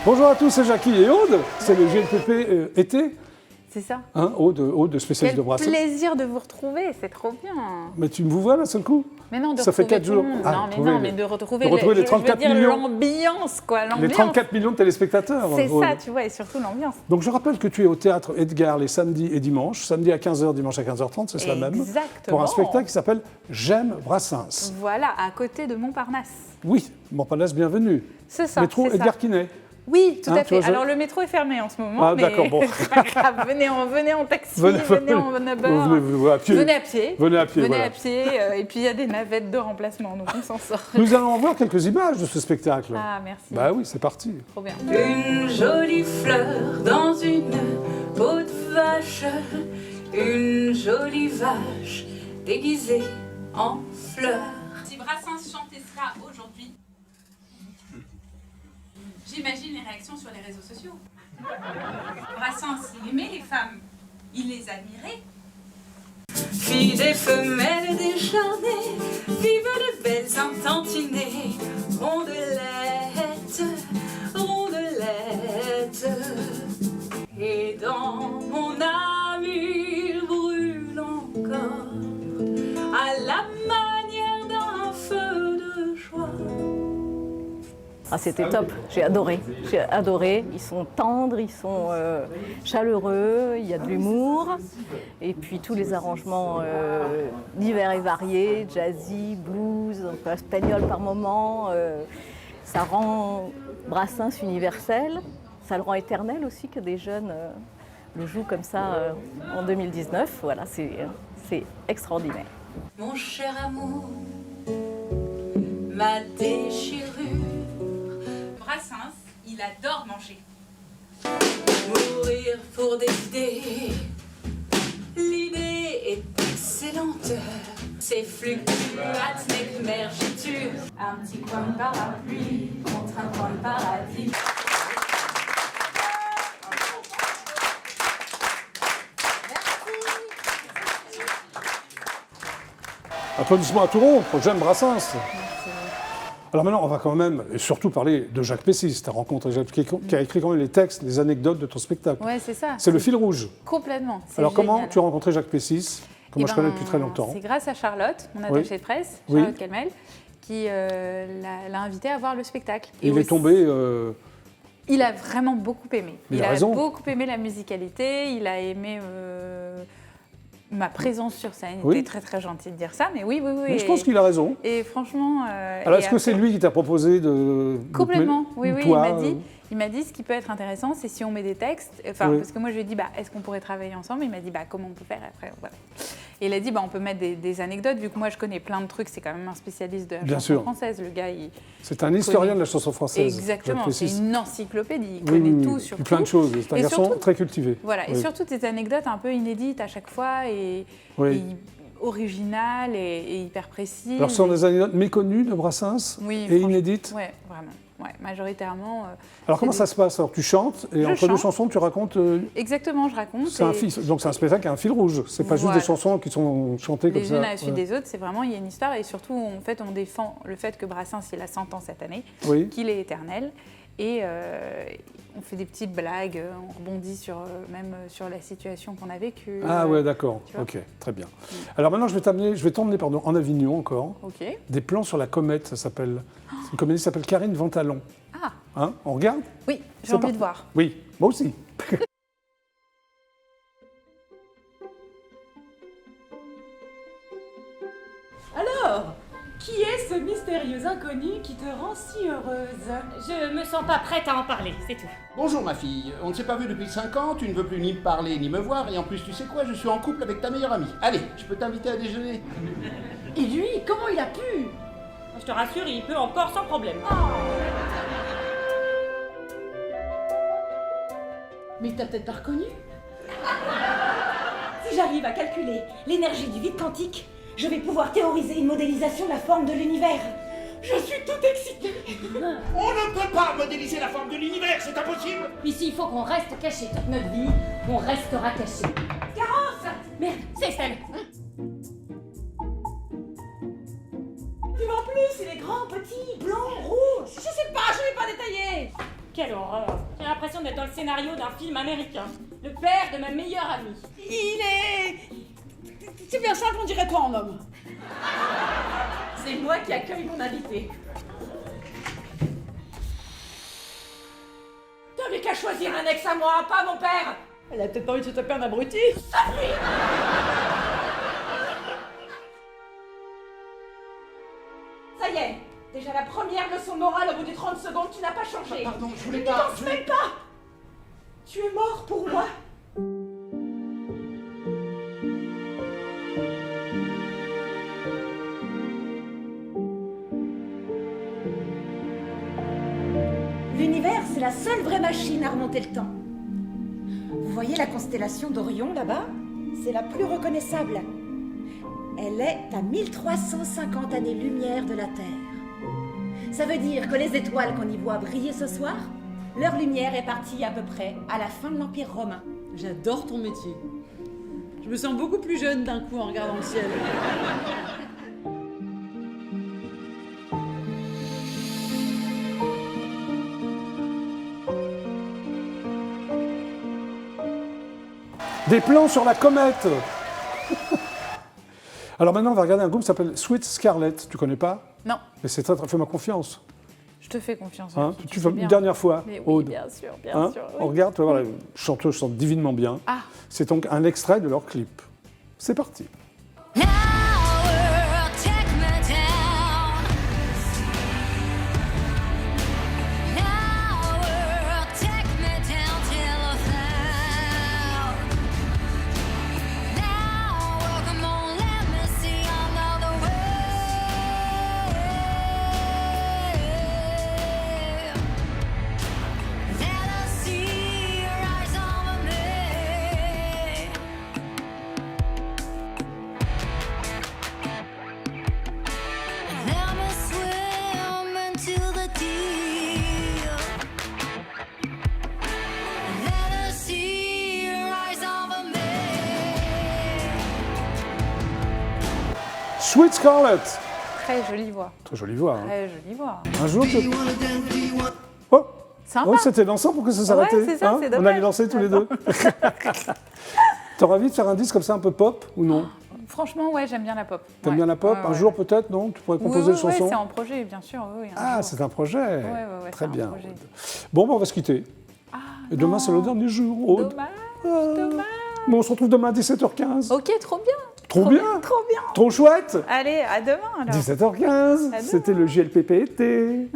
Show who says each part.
Speaker 1: Bonjour à tous, c'est Jackie et Aude. C'est le GLPP été.
Speaker 2: C'est ça.
Speaker 1: Hein, Aude, spécialiste de Brassens.
Speaker 2: Quel plaisir de vous retrouver, c'est trop bien.
Speaker 1: Mais tu me vous vois là, seul coup?
Speaker 2: Mais non, de
Speaker 1: ça fait
Speaker 2: retrouver
Speaker 1: 4
Speaker 2: tout
Speaker 1: jours.
Speaker 2: le monde.
Speaker 1: Ah,
Speaker 2: Mais de retrouver
Speaker 1: les 34 millions.
Speaker 2: L'ambiance, quoi.
Speaker 1: Les 34 millions de téléspectateurs.
Speaker 2: C'est ça, tu vois, et surtout l'ambiance.
Speaker 1: Donc je rappelle que tu es au théâtre Edgar les samedis et dimanches. Samedi à 15h, dimanche à 15h30, c'est cela même.
Speaker 2: Exactement.
Speaker 1: Pour un spectacle qui s'appelle J'aime Brassens.
Speaker 2: Voilà, à côté de Montparnasse.
Speaker 1: Oui, Montparnasse, bienvenue.
Speaker 2: C'est ça.
Speaker 1: Métro Edgar Quinet.
Speaker 2: Oui, tout à fait.
Speaker 1: Vois,
Speaker 2: alors le métro est fermé en ce moment, mais
Speaker 1: d'accord, bon.
Speaker 2: c'est pas grave. Venez en taxi, venez en Uber.
Speaker 1: Venez à pied.
Speaker 2: Venez à pied.
Speaker 1: Venez à pied,
Speaker 2: Venez
Speaker 1: voilà.
Speaker 2: à pied, et puis il y a des navettes de remplacement, donc on s'en sort.
Speaker 1: Nous allons voir quelques images de ce spectacle.
Speaker 2: Ah, merci.
Speaker 1: Bah oui, c'est parti.
Speaker 2: Trop bien.
Speaker 3: Une jolie fleur dans une peau de vache, une jolie vache déguisée en fleur.
Speaker 4: Si Brassens chantait cela aujourd'hui, j'imagine les réactions sur les réseaux sociaux. Brassens, il aimait les femmes, il les admirait.
Speaker 3: Filles des femelles décharnées, vive les belles intentionnées, rondelettes, rondelettes. Et dans mon âme il brûle encore, à la manière d'un feu de joie.
Speaker 5: Ah, c'était top, j'ai adoré. Ils sont tendres, ils sont chaleureux, il y a de l'humour. Et puis tous les arrangements divers et variés, jazzy, blues, un peu espagnol par moment. Ça rend Brassens universel, ça le rend éternel aussi que des jeunes le jouent comme ça en 2019. Voilà, c'est extraordinaire.
Speaker 3: Mon cher amour, ma déchirure.
Speaker 4: Brassens, il adore manger.
Speaker 3: Mourir pour des idées, l'idée est excellente. C'est fluctuate, n'émergiture.
Speaker 4: Un petit coin de parapluie contre un coin de paradis.
Speaker 1: Applaudissements à tout rond pour J'aime Brassens. Alors maintenant, on va quand même, et surtout parler de Jacques Pessis, ta rencontre avec Jacques, qui a écrit quand même les textes, les anecdotes de ton spectacle.
Speaker 2: Ouais, c'est ça.
Speaker 1: C'est le fil rouge.
Speaker 2: Complètement.
Speaker 1: Alors comment
Speaker 2: génial.
Speaker 1: tu as rencontré Jacques Pessis, que moi je connais depuis très longtemps?
Speaker 2: C'est grâce à Charlotte, mon attachée de presse,
Speaker 1: Oui.
Speaker 2: Charlotte Kelmel, qui l'a invité à voir le spectacle.
Speaker 1: Il est
Speaker 2: aussi-
Speaker 1: tombé...
Speaker 2: Il a vraiment beaucoup aimé.
Speaker 1: Mais il a
Speaker 2: a
Speaker 1: raison.
Speaker 2: beaucoup aimé la musicalité, il a aimé ma présence sur scène. Il
Speaker 1: Oui.
Speaker 2: était très très gentil de dire ça, mais oui.
Speaker 1: Mais je pense qu'il a raison.
Speaker 2: Et franchement...
Speaker 1: Alors
Speaker 2: et
Speaker 1: est-ce que c'est
Speaker 2: après-
Speaker 1: lui qui t'a proposé de...
Speaker 2: Complètement,
Speaker 1: ou
Speaker 2: oui,
Speaker 1: toi,
Speaker 2: il m'a dit ce qui peut être intéressant, c'est si on met des textes,
Speaker 1: Oui.
Speaker 2: parce que moi je lui ai dit, est-ce qu'on pourrait travailler ensemble? Il m'a dit, comment on peut faire après, voilà. Et il a dit, on peut mettre des anecdotes, vu que moi je connais plein de trucs, c'est quand même un spécialiste de la
Speaker 1: Bien
Speaker 2: chanson
Speaker 1: sûr.
Speaker 2: française, le gars, il...
Speaker 1: C'est un historien de la chanson française.
Speaker 2: Exactement,
Speaker 1: Jacques
Speaker 2: c'est
Speaker 1: Pessis.
Speaker 2: une encyclopédie, il
Speaker 1: Oui,
Speaker 2: connaît
Speaker 1: oui,
Speaker 2: tout
Speaker 1: oui.
Speaker 2: sur
Speaker 1: Plein
Speaker 2: tout.
Speaker 1: de choses. C'est un
Speaker 2: Et
Speaker 1: garçon
Speaker 2: surtout-
Speaker 1: très cultivé.
Speaker 2: Voilà, et
Speaker 1: Oui.
Speaker 2: surtout des anecdotes un peu inédites à chaque fois, et originales et hyper précises.
Speaker 1: Alors ce sont des anecdotes méconnues de Brassens
Speaker 2: Oui,
Speaker 1: et
Speaker 2: franchement,
Speaker 1: inédites.
Speaker 2: Ouais, vraiment. Ouais, majoritairement.
Speaker 1: Alors comment
Speaker 2: c'est
Speaker 1: ça se passe? Alors tu chantes et
Speaker 2: Je
Speaker 1: entre deux
Speaker 2: chante.
Speaker 1: chansons tu racontes...
Speaker 2: Exactement, je raconte.
Speaker 1: c'est un
Speaker 2: et
Speaker 1: fil, donc c'est un spectacle qui a un fil rouge. C'est pas juste
Speaker 2: Voilà.
Speaker 1: des chansons qui sont chantées comme
Speaker 2: Les
Speaker 1: ça.
Speaker 2: unes à la suite
Speaker 1: Ouais.
Speaker 2: des autres, c'est vraiment, il y a une histoire. Et surtout, en fait, on défend le fait que Brassens, il a 100 ans cette année,
Speaker 1: Oui.
Speaker 2: qu'il est éternel. Et on fait des petites blagues, on rebondit même sur la situation qu'on a vécue.
Speaker 1: Ah ouais, d'accord.
Speaker 2: tu vois.
Speaker 1: Ok, très bien. Alors maintenant, je vais t'emmener en Avignon encore.
Speaker 2: Ok.
Speaker 1: Des plans sur la comète, ça s'appelle. C'est une comédie qui s'appelle Karine Ventalon.
Speaker 2: Ah,
Speaker 1: Hein, on regarde?
Speaker 2: oui, j'ai
Speaker 1: C'est
Speaker 2: envie
Speaker 1: parti.
Speaker 2: de voir.
Speaker 1: Oui, moi aussi.
Speaker 6: Alors, qui est ce mystérieux inconnu qui te rend si heureuse?
Speaker 7: Je me sens pas prête à en parler, c'est tout.
Speaker 8: Bonjour ma fille, on ne s'est pas vu depuis 5 ans, tu ne veux plus ni me parler ni me voir, et en plus tu sais quoi, je suis en couple avec ta meilleure amie. Allez, je peux t'inviter à déjeuner.
Speaker 6: Et lui, comment il a pu?
Speaker 7: Je te rassure, il peut encore sans problème.
Speaker 6: Mais il t'a peut-être pas reconnu? Si j'arrive à calculer l'énergie du vide quantique, je vais pouvoir théoriser une modélisation de la forme de l'univers. Je suis toute excitée.
Speaker 8: On ne peut pas modéliser la forme de l'univers, c'est impossible.
Speaker 7: Puis s'il faut qu'on reste caché toute notre vie, on restera caché.
Speaker 6: Carence!
Speaker 7: Merde, c'est Estelle.
Speaker 6: Tu vois en plus, il est grand, petit, blanc, rouge. Je sais pas, je vais pas détailler.
Speaker 7: Quelle horreur. J'ai l'impression d'être dans le scénario d'un film américain. Le père de ma meilleure amie.
Speaker 6: Il est... C'est bien simple, on dirait toi en homme.
Speaker 7: C'est moi qui accueille mon invité.
Speaker 6: T'avais qu'à choisir un ex à moi, pas mon père. Elle a peut-être pas envie de se taper un abruti. Ça y est, déjà la première leçon de morale au bout des 30 secondes, tu n'as pas changé.
Speaker 8: Pardon, je voulais
Speaker 6: Ne
Speaker 8: pas...
Speaker 6: pense même pas. Tu es mort pour moi. L'univers, c'est la seule vraie machine à remonter le temps. Vous voyez la constellation d'Orion là-bas? C'est la plus reconnaissable. Elle est à 1350 années-lumière de la Terre. Ça veut dire que les étoiles qu'on y voit briller ce soir, leur lumière est partie à peu près à la fin de l'Empire romain.
Speaker 9: J'adore ton métier. Je me sens beaucoup plus jeune d'un coup en regardant le ciel.
Speaker 1: Des plans sur la comète. Alors maintenant, on va regarder un groupe qui s'appelle Sweet Scarlet. Tu connais pas?
Speaker 2: Non,
Speaker 1: Mais c'est très, très... Fais-moi confiance.
Speaker 2: je te fais confiance.
Speaker 1: Hein,
Speaker 2: Sophie,
Speaker 1: tu
Speaker 2: sais
Speaker 1: fais
Speaker 2: bien.
Speaker 1: une dernière fois,
Speaker 2: Mais oui,
Speaker 1: Aude.
Speaker 2: bien sûr,
Speaker 1: Hein,
Speaker 2: bien sûr.
Speaker 1: On
Speaker 2: oui.
Speaker 1: regarde, tu vas voir, la chanteuse chante divinement bien.
Speaker 2: Ah.
Speaker 1: C'est donc un extrait de leur clip. C'est parti. Sweet Scarlet.
Speaker 2: Très jolie voix.
Speaker 1: Très jolie voix. Hein.
Speaker 2: Très jolie voix.
Speaker 1: Un jour, tu... Oh,
Speaker 2: Sympa.
Speaker 1: oh c'était dansant pour que ça s'arrête.
Speaker 2: Ouais, c'est ça, c'est
Speaker 1: On
Speaker 2: dommage.
Speaker 1: allait danser tous les deux. T'aurais envie de faire un disque comme ça, un peu pop ou non?
Speaker 2: Franchement, ouais, j'aime bien la pop.
Speaker 1: T'aimes
Speaker 2: Ouais.
Speaker 1: bien la pop?
Speaker 2: Ouais,
Speaker 1: Un
Speaker 2: ouais.
Speaker 1: jour peut-être, non? Tu pourrais
Speaker 2: Oui,
Speaker 1: composer
Speaker 2: oui,
Speaker 1: une chanson?
Speaker 2: ouais, c'est en projet, bien sûr. Oui, un
Speaker 1: Ah,
Speaker 2: jour.
Speaker 1: c'est un projet.
Speaker 2: ouais,
Speaker 1: Très
Speaker 2: c'est un
Speaker 1: bien.
Speaker 2: projet.
Speaker 1: Bon, ben, on va se quitter. Et demain,
Speaker 2: non.
Speaker 1: c'est le dernier jour, Aude.
Speaker 2: Dommage,
Speaker 1: Ah.
Speaker 2: dommage.
Speaker 1: Bon, on se retrouve demain à 17h15.
Speaker 2: Ok, trop bien.
Speaker 1: Trop bien.
Speaker 2: Trop bien.
Speaker 1: Trop chouette.
Speaker 2: Allez, à demain alors.
Speaker 1: 17h15.
Speaker 2: À demain.
Speaker 1: C'était le JLPP été.